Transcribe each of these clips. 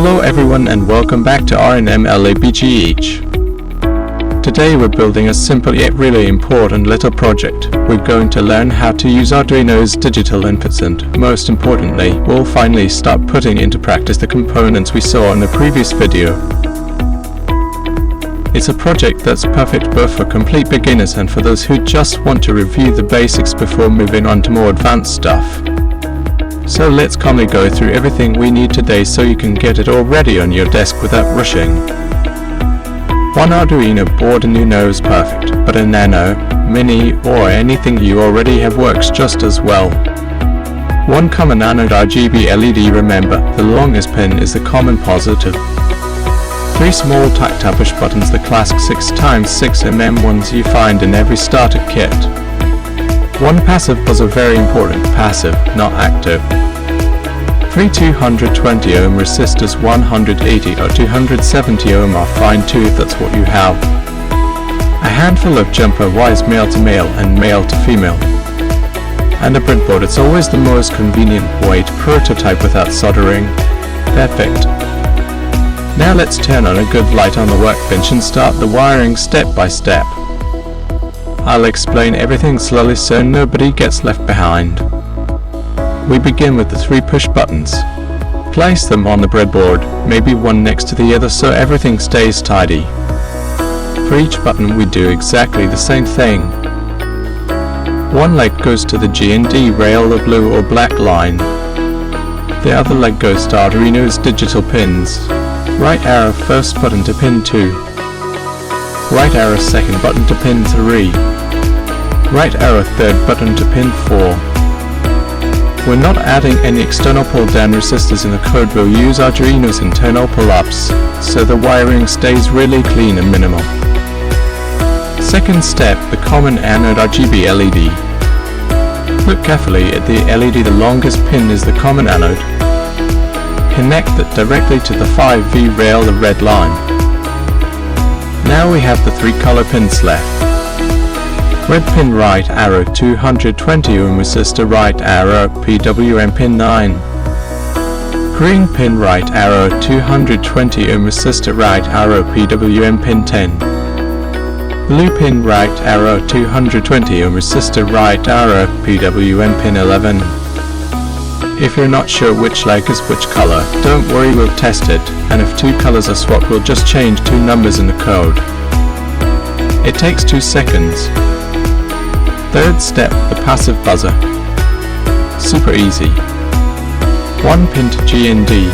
Hello everyone and welcome back to R&M LABGH. Today we're building a simple yet really important little project. We're going to learn how to use Arduino's digital inputs and, most importantly, we'll finally start putting into practice the components we saw in the previous video. It's a project that's perfect both for complete beginners and for those who just want to review the basics before moving on to more advanced stuff. So let's calmly go through everything we need today so you can get it all ready on your desk without rushing. One Arduino board and Uno is perfect, but a Nano, Mini or anything you already have works just as well. One Common-anode RGB LED. Remember, the longest pin is the common positive. 3 small tactile push buttons, the classic 6x6mm ones you find in every starter kit. One passive buzzer, very important, passive, not active. 3 220 ohm resistors, 180 or 270 ohm are fine too if that's what you have. A handful of jumper wires, male to male and male to female. And a breadboard. It's always the most convenient way to prototype without soldering. Perfect. Now let's turn on a good light on the workbench and start the wiring step by step. I'll explain everything slowly so nobody gets left behind. We begin with the 3 push buttons. Place them on the breadboard, maybe one next to the other so everything stays tidy. For each button we do exactly the same thing. One leg goes to the G&D rail, the blue or black line. The other leg goes to Arduino's digital pins. Right arrow first button to pin 2. Right arrow second button to pin 3. Right arrow third button to pin 4. We're not adding any external pull-down resistors in the code. We'll use Arduino's internal pull-ups, so the wiring stays really clean and minimal. Second step, the Common-anode RGB LED. Look carefully at the LED. The longest pin is the common anode. Connect it directly to the 5V rail, the red line. Now we have the 3 color pins left. Red pin right arrow 220 ohm resistor, right arrow PWM pin 9. Green pin right arrow 220 ohm resistor, right arrow PWM pin 10. Blue pin right arrow 220 ohm resistor, right arrow PWM pin 11. If you're not sure which leg is which color, don't worry, we'll test it, and if 2 colors are swapped we'll just change 2 numbers in the code. It takes 2 seconds. Third step, the passive buzzer. Super easy. 1 pin to G&D.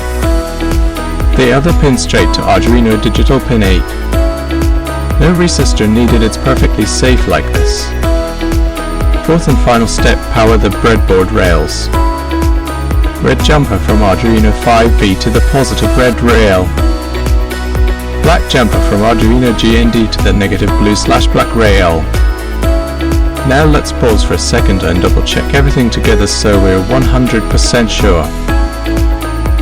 The other pin straight to Arduino digital pin 8. No resistor needed, it's perfectly safe like this. Fourth and final step, power the breadboard rails. Red jumper from Arduino 5V to the positive red rail. Black jumper from Arduino G&D to the negative blue/black rail. Now let's pause for a second and double check everything together so we're 100% sure.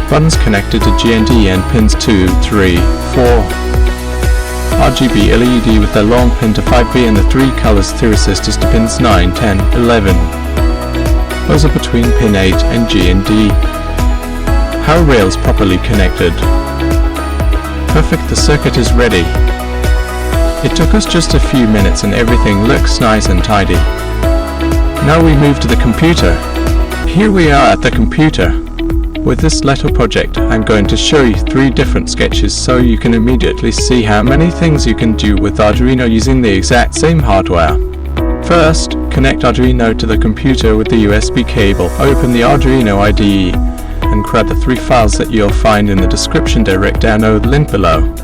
Buttons connected to G&D and pins 2, 3, 4. RGB LED with the long pin to 5V and the 3 colors, 3 resistors to pins 9, 10, 11. Those are between pin 8 and G&D. How rails properly connected. Perfect, the circuit is ready. It took us just a few minutes and everything looks nice and tidy. Now we move to the computer. Here we are at the computer. With this little project, I'm going to show you 3 different sketches so you can immediately see how many things you can do with Arduino using the exact same hardware. First, connect Arduino to the computer with the USB cable. Open the Arduino IDE and grab the 3 files that you'll find in the description. Direct download link below.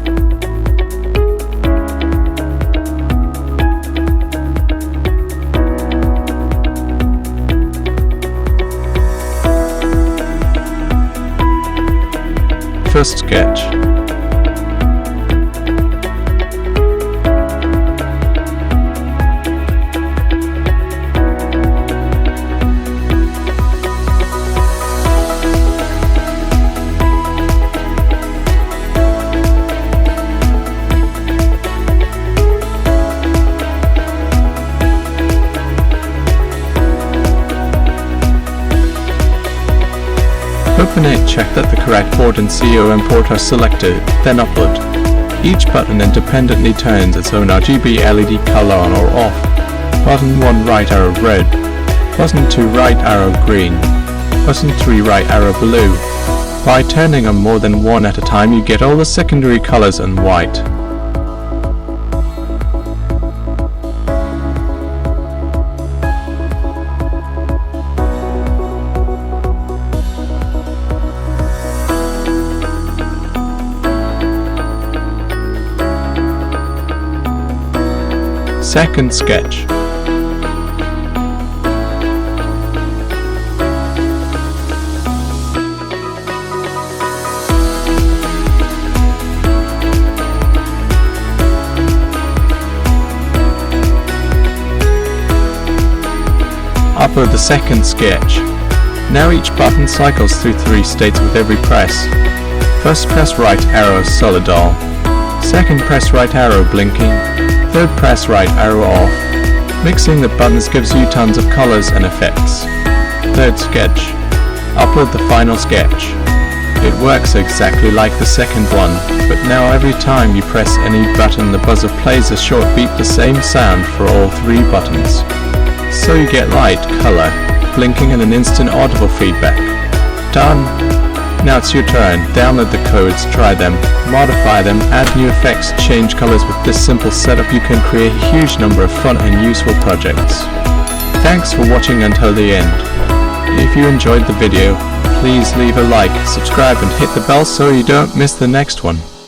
First sketch. Open it, check that the correct board and CO import are selected, then upload. Each button independently turns its own RGB LED color on or off. Button 1 right arrow red, button 2 right arrow green, button 3 right arrow blue. By turning on more than one at a time you get all the secondary colors in white. Second sketch. Upload the second sketch. Now each button cycles through 3 states with every press. First press right arrow solid all. Second press right arrow blinking. Third press right arrow off. Mixing the buttons gives you tons of colors and effects. Third sketch. Upload the final sketch. It works exactly like the second one, but now every time you press any button the buzzer plays a short beep, the same sound for all 3 buttons. So you get light, color, blinking and an instant audible feedback. Done! Now it's your turn. Download the codes, try them, modify them, add new effects, change colors. With this simple setup you can create a huge number of fun and useful projects. Thanks for watching until the end. If you enjoyed the video, please leave a like, subscribe and hit the bell so you don't miss the next one.